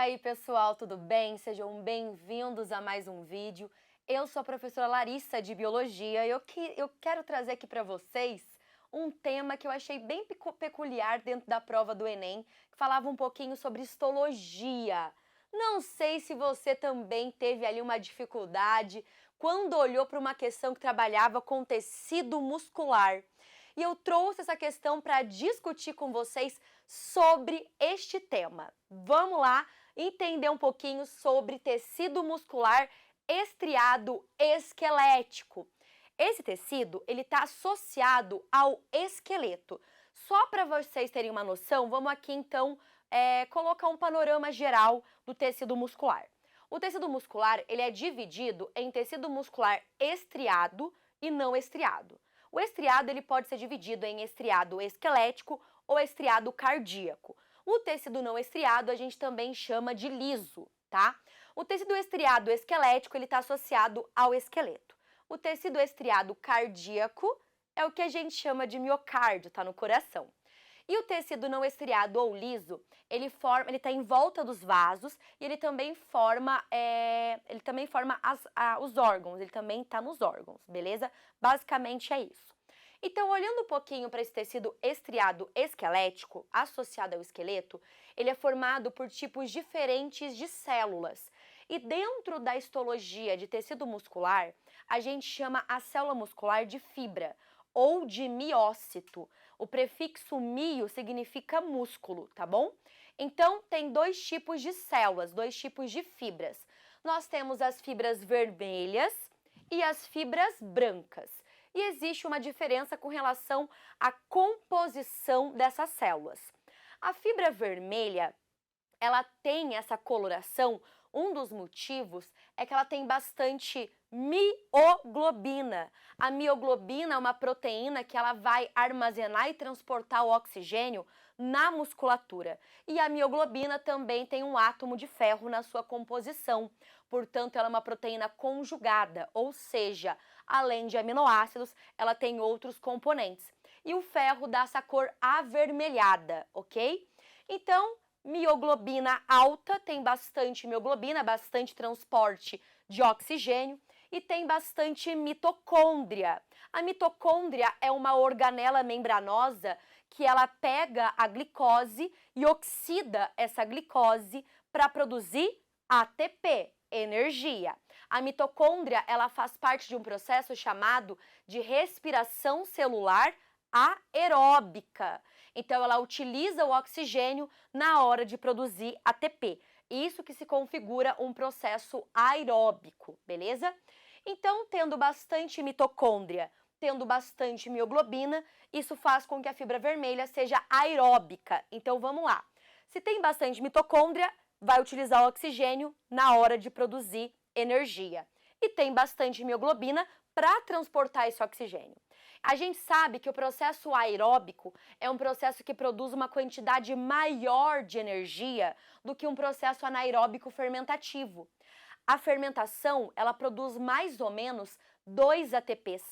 aí, pessoal, tudo bem? Sejam bem-vindos a mais um vídeo. Eu sou a professora Larissa de Biologia e eu quero trazer aqui para vocês um tema que eu achei bem peculiar dentro da prova do Enem, que falava um pouquinho sobre histologia. Não sei se você também teve ali uma dificuldade quando olhou para uma questão que trabalhava com tecido muscular. E eu trouxe essa questão para discutir com vocês sobre este tema. Vamos lá entender um pouquinho sobre tecido muscular estriado esquelético. Esse tecido, ele está associado ao esqueleto. Só para vocês terem uma noção, vamos aqui então colocar um panorama geral do tecido muscular. O tecido muscular, ele é dividido em tecido muscular estriado e não estriado. O estriado ele pode ser dividido em estriado esquelético ou estriado cardíaco. O tecido não estriado a gente também chama de liso, tá? O tecido estriado esquelético ele está associado ao esqueleto. O tecido estriado cardíaco é o que a gente chama de miocárdio, tá no coração. E o tecido não estriado ou liso, ele está em volta dos vasos e ele também forma, os órgãos, ele também está nos órgãos, beleza? Basicamente é isso. Então, olhando um pouquinho para esse tecido estriado esquelético, associado ao esqueleto, ele é formado por tipos diferentes de células. E dentro da histologia de tecido muscular, a gente chama a célula muscular de fibra ou de miócito. O prefixo mio significa músculo, tá bom? Então, tem dois tipos de células, dois tipos de fibras. Nós temos as fibras vermelhas e as fibras brancas. E existe uma diferença com relação à composição dessas células. A fibra vermelha, ela tem essa coloração, um dos motivos é que ela tem bastante mioglobina. A mioglobina é uma proteína que ela vai armazenar e transportar o oxigênio na musculatura. E a mioglobina também tem um átomo de ferro na sua composição. Portanto, ela é uma proteína conjugada, ou seja, além de aminoácidos, ela tem outros componentes. E o ferro dá essa cor avermelhada, ok? Então, mioglobina alta, tem bastante mioglobina, bastante transporte de oxigênio e tem bastante mitocôndria. A mitocôndria é uma organela membranosa que ela pega a glicose e oxida essa glicose para produzir ATP, energia. A mitocôndria, ela faz parte de um processo chamado de respiração celular aeróbica. Então, ela utiliza o oxigênio na hora de produzir ATP. Isso que se configura um processo aeróbico, beleza? Então, tendo bastante mitocôndria, tendo bastante mioglobina, isso faz com que a fibra vermelha seja aeróbica. Então, vamos lá. Se tem bastante mitocôndria, vai utilizar o oxigênio na hora de produzir energia. E tem bastante mioglobina para transportar esse oxigênio. A gente sabe que o processo aeróbico é um processo que produz uma quantidade maior de energia do que um processo anaeróbico fermentativo. A fermentação, ela produz mais ou menos 2 ATPs,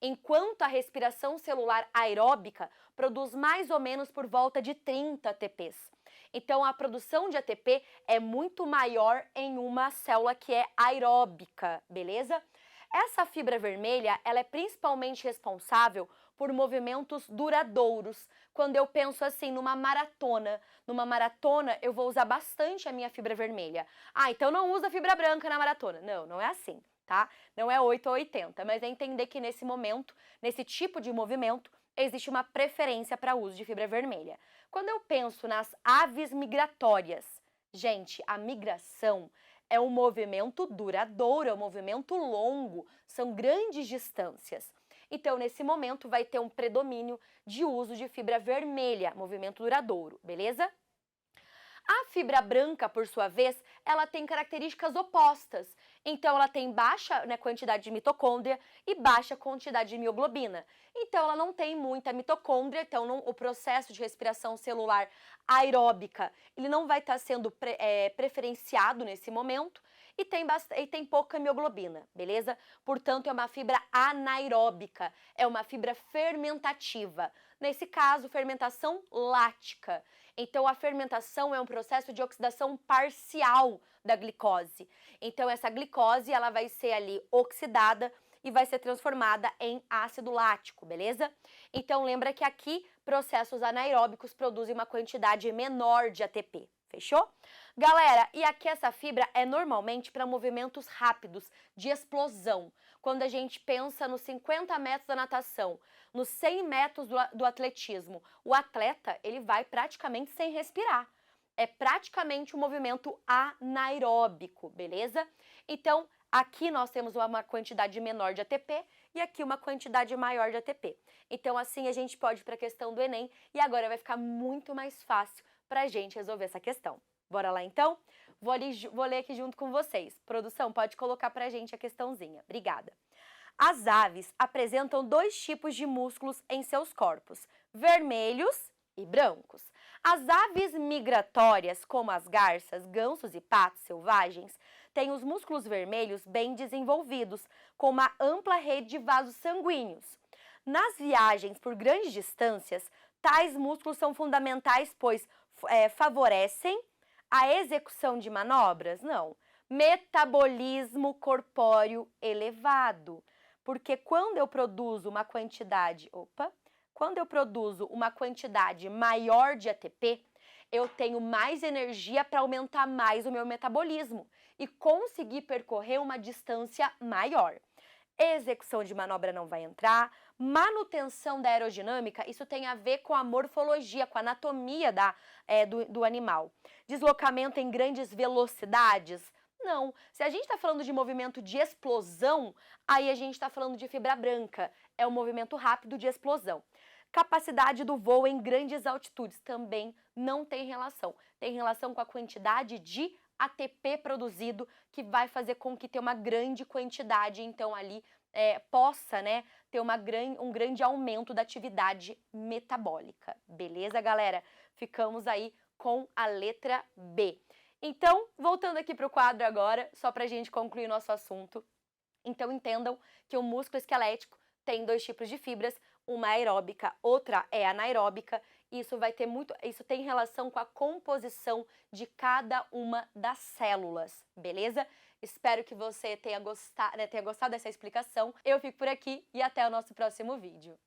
enquanto a respiração celular aeróbica produz mais ou menos por volta de 30 ATPs. Então, a produção de ATP é muito maior em uma célula que é aeróbica, beleza? Essa fibra vermelha, ela é principalmente responsável por movimentos duradouros. Quando eu penso assim numa maratona eu vou usar bastante a minha fibra vermelha. Ah, então não usa fibra branca na maratona. Não, não é assim, tá? Não é 8 ou 80, mas é entender que nesse momento, nesse tipo de movimento, existe uma preferência para uso de fibra vermelha. Quando eu penso nas aves migratórias, gente, a migração é um movimento duradouro, é um movimento longo, são grandes distâncias. Então, nesse momento, vai ter um predomínio de uso de fibra vermelha, movimento duradouro, beleza? A fibra branca, por sua vez, ela tem características opostas. Então, ela tem baixa quantidade de mitocôndria e baixa quantidade de mioglobina. Então, ela não tem muita mitocôndria, então o processo de respiração celular aeróbica, ele não vai estar sendo preferenciado nesse momento. e tem pouca mioglobina, beleza? Portanto, é uma fibra anaeróbica, é uma fibra fermentativa. Nesse caso, fermentação lática. Então, a fermentação é um processo de oxidação parcial da glicose. Então, essa glicose, ela vai ser ali oxidada e vai ser transformada em ácido lático, beleza? Então, lembra que aqui, processos anaeróbicos produzem uma quantidade menor de ATP, fechou? Galera, e aqui essa fibra é normalmente para movimentos rápidos, de explosão. Quando a gente pensa nos 50 metros da natação, nos 100 metros do atletismo, o atleta, ele vai praticamente sem respirar. É praticamente um movimento anaeróbico, beleza? Então, aqui nós temos uma quantidade menor de ATP e aqui uma quantidade maior de ATP. Então, assim a gente pode ir para a questão do Enem e agora vai ficar muito mais fácil para a gente resolver essa questão. Bora lá então? Vou ler aqui junto com vocês. Produção, pode colocar pra gente a questãozinha. Obrigada. As aves apresentam dois tipos de músculos em seus corpos, vermelhos e brancos. As aves migratórias, como as garças, gansos e patos selvagens, têm os músculos vermelhos bem desenvolvidos, com uma ampla rede de vasos sanguíneos. Nas viagens por grandes distâncias, tais músculos são fundamentais, pois favorecem a execução de manobras? Não. Metabolismo corpóreo elevado. Porque quando eu produzo uma quantidade maior de ATP, eu tenho mais energia para aumentar mais o meu metabolismo e conseguir percorrer uma distância maior. Execução de manobra não vai entrar. Manutenção da aerodinâmica, isso tem a ver com a morfologia, com a anatomia do animal. Deslocamento em grandes velocidades? Não. Se a gente está falando de movimento de explosão, aí a gente está falando de fibra branca. É um movimento rápido de explosão. Capacidade do voo em grandes altitudes também não tem relação. Tem relação com a quantidade de ATP produzido, que vai fazer com que tenha uma grande quantidade, então ali possa, né, ter um grande aumento da atividade metabólica. Beleza, galera? Ficamos aí com a letra B. Então, voltando aqui para o quadro agora, só para a gente concluir nosso assunto. Então, entendam que o músculo esquelético tem dois tipos de fibras, uma aeróbica, outra é anaeróbica. Isso tem relação com a composição de cada uma das células, beleza? Espero que você tenha gostado dessa explicação. Eu fico por aqui e até o nosso próximo vídeo.